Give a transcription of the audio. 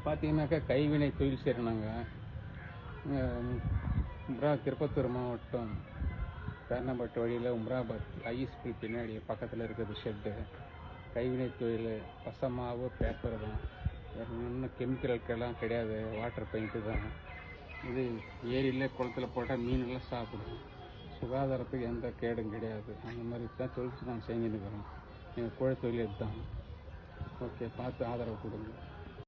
பார்த்தீங்கன்னாக்கா கைவினை தொழில் செய்கிறோம் நாங்கள். திருப்பத்தூர் மாவட்டம் பேரணப்பட்டு வழியில் உம்ராபாத் ஐஸ்கூல் பின்னாடி பக்கத்தில் இருக்கிறது ஷெட்டு. கைவினை தொழில் பசமாவு பேப்பர் தான், வேறு இன்னும் கெமிக்கலுக்கெல்லாம் கிடையாது. வாட்டர் பெயிண்ட்டு தான். இது ஏரியில் குளத்தில் போட்டால் மீனெல்லாம் சாப்பிடும். சுகாதாரத்துக்கு எந்த கேடும் கிடையாது. அந்த மாதிரி தான் தொழில் நாங்கள் செஞ்சுன்னு இருக்கிறோம். எங்கள் தொழில் இதுதான். ஓகே, பார்த்து ஆதரவு கொடுங்க.